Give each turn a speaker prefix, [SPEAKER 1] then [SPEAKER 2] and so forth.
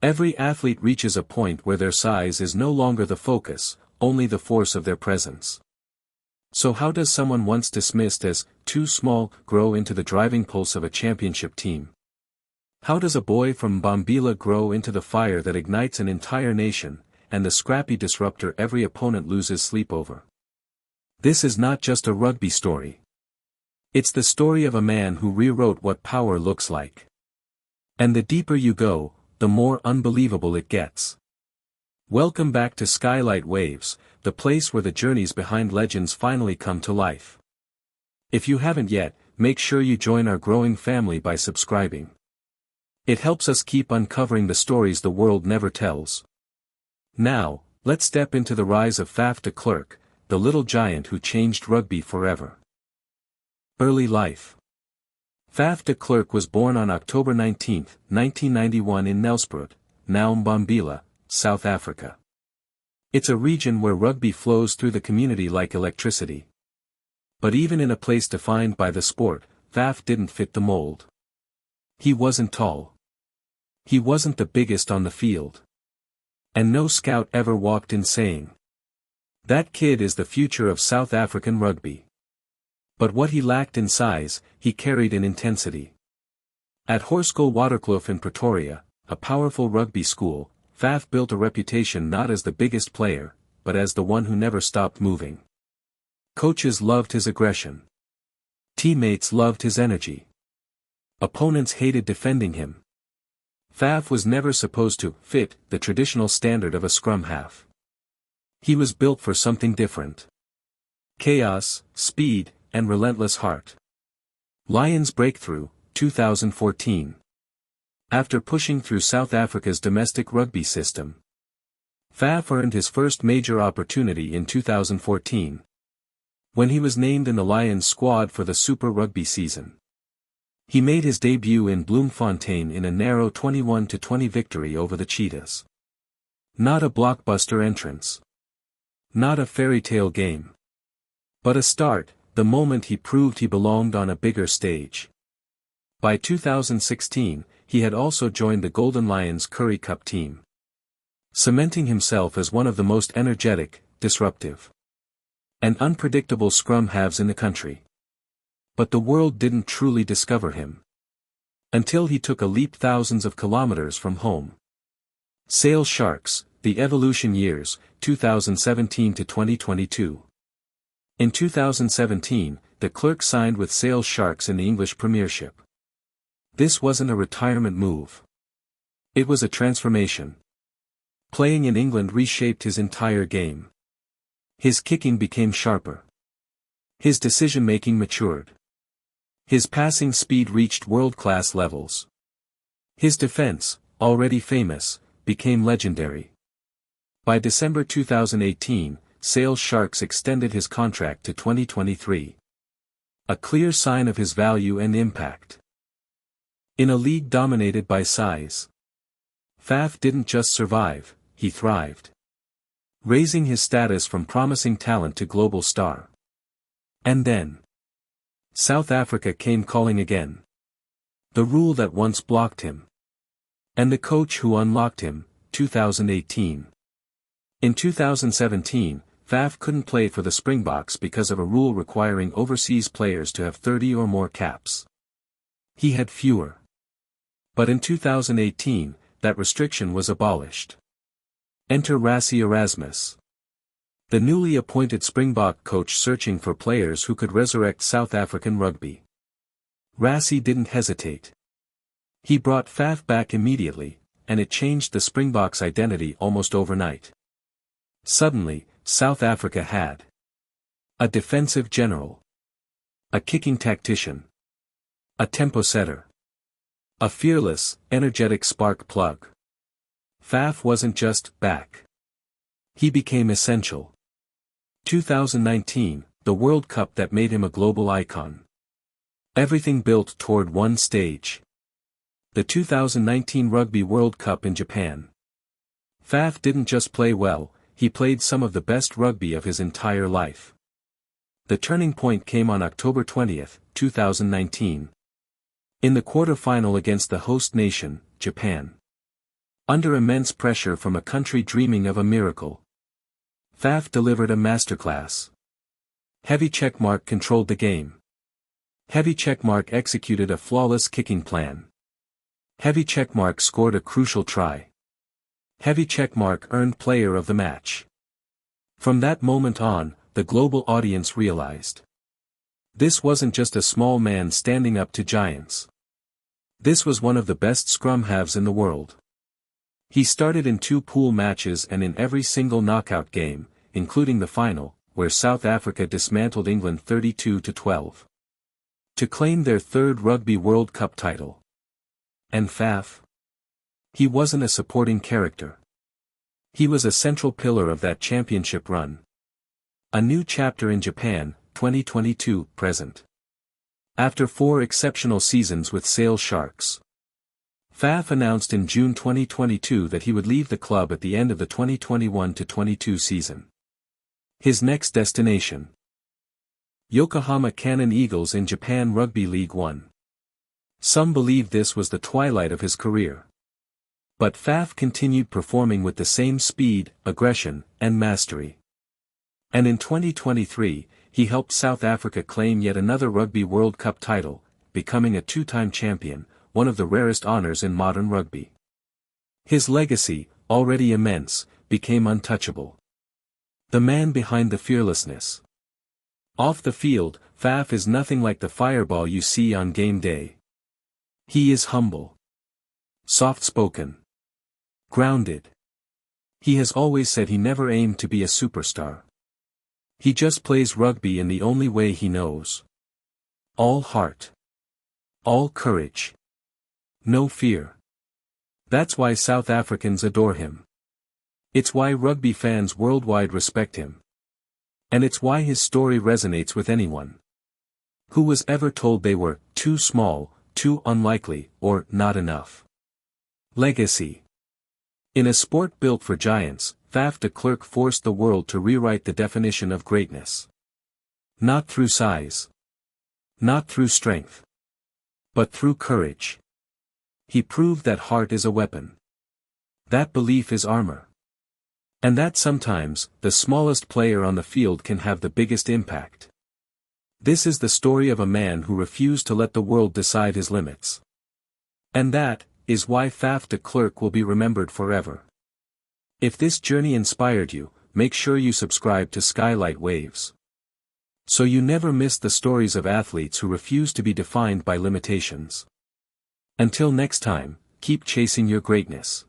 [SPEAKER 1] Every athlete reaches a point where their size is no longer the focus, only the force of their presence. So how does someone once dismissed as too small grow into the driving pulse of a championship team? How does a boy from Mbombela grow into the fire that ignites an entire nation, and the scrappy disruptor every opponent loses sleep over? This is not just a rugby story. It's the story of a man who rewrote what power looks like. And the deeper you go, the more unbelievable it gets. Welcome back to Skylight Waves, the place where the journeys behind legends finally come to life. If you haven't yet, make sure you join our growing family by subscribing. It helps us keep uncovering the stories the world never tells. Now, let's step into the rise of Faf de Klerk, the little giant who changed rugby forever. Early life. Faf de Klerk was born on October 19, 1991 in Nelspruit, now Mbombela, South Africa. It's a region where rugby flows through the community like electricity. But even in a place defined by the sport, Faf didn't fit the mold. He wasn't tall. He wasn't the biggest on the field. And no scout ever walked in saying, "That kid is the future of South African rugby." But what he lacked in size, he carried in intensity. At Hoërskool Waterkloof in Pretoria, a powerful rugby school, Faf built a reputation not as the biggest player, but as the one who never stopped moving. Coaches loved his aggression. Teammates loved his energy. Opponents hated defending him. Faf was never supposed to fit the traditional standard of a scrum-half. He was built for something different. Chaos, speed, and relentless heart. Lions Breakthrough, 2014. After pushing through South Africa's domestic rugby system, Faf earned his first major opportunity in 2014. When he was named in the Lions squad for the Super Rugby season. He made his debut in Bloemfontein in a narrow 21-20 victory over the Cheetahs. Not a blockbuster entrance. Not a fairy tale game. But a start, the moment he proved he belonged on a bigger stage. By 2016, he had also joined the Golden Lions Currie Cup team. Cementing himself as one of the most energetic, disruptive, and unpredictable scrum halves in the country. But the world didn't truly discover him. Until he took a leap thousands of kilometers from home. Sale Sharks, the Evolution Years, 2017 to 2022. In 2017, de Klerk signed with Sale Sharks in the English Premiership. This wasn't a retirement move. It was a transformation. Playing in England reshaped his entire game. His kicking became sharper. His decision-making matured. His passing speed reached world-class levels. His defense, already famous, became legendary. By December 2018, Sale Sharks extended his contract to 2023. A clear sign of his value and impact. In a league dominated by size, Faf didn't just survive, he thrived. Raising his status from promising talent to global star. And then, South Africa came calling again. The rule that once blocked him. And the coach who unlocked him, 2018. In 2017, Faf couldn't play for the Springboks because of a rule requiring overseas players to have 30 or more caps. He had fewer. But in 2018, that restriction was abolished. Enter Rassie Erasmus. The newly appointed Springbok coach searching for players who could resurrect South African rugby. Rassie didn't hesitate. He brought Faf back immediately, and it changed the Springboks' identity almost overnight. Suddenly, South Africa had a defensive general, a kicking tactician, a tempo setter, a fearless, energetic spark plug. Faf wasn't just back. He became essential. 2019, the World Cup that made him a global icon. Everything built toward one stage. The 2019 Rugby World Cup in Japan. Faf didn't just play well, he played some of the best rugby of his entire life. The turning point came on October 20, 2019. In the quarter-final against the host nation, Japan. Under immense pressure from a country dreaming of a miracle, Faf delivered a masterclass. Heavy Checkmark controlled the game. Heavy Checkmark executed a flawless kicking plan. Heavy Checkmark scored a crucial try. Heavy Checkmark earned Player of the Match. From that moment on, the global audience realized. This wasn't just a small man standing up to giants. This was one of the best scrum halves in the world. He started in 2 pool matches and in every single knockout game, including the final, where South Africa dismantled England 32-12. To claim their 3rd Rugby World Cup title. And Faf? He wasn't a supporting character. He was a central pillar of that championship run. A new chapter in Japan, 2022, present. After 4 exceptional seasons with Sale Sharks, Faf announced in June 2022 that he would leave the club at the end of the 2021-22 season. His next destination: Yokohama Canon Eagles in Japan Rugby League 1. Some believe this was the twilight of his career. But Faf continued performing with the same speed, aggression, and mastery. And in 2023, he helped South Africa claim yet another Rugby World Cup title, becoming a 2-time champion, one of the rarest honors in modern rugby. His legacy, already immense, became untouchable. The man behind the fearlessness. Off the field, Faf is nothing like the fireball you see on game day. He is humble, soft-spoken, grounded. He has always said he never aimed to be a superstar. He just plays rugby in the only way he knows. All heart. All courage. No fear. That's why South Africans adore him. It's why rugby fans worldwide respect him. And it's why his story resonates with anyone who was ever told they were too small, too unlikely, or not enough. Legacy. In a sport built for giants, Faf de Klerk forced the world to rewrite the definition of greatness. Not through size. Not through strength. But through courage. He proved that heart is a weapon. That belief is armor. And that sometimes, the smallest player on the field can have the biggest impact. This is the story of a man who refused to let the world decide his limits. And that is why Faf de Klerk will be remembered forever. If this journey inspired you, make sure you subscribe to Skylight Waves, so you never miss the stories of athletes who refuse to be defined by limitations. Until next time, keep chasing your greatness.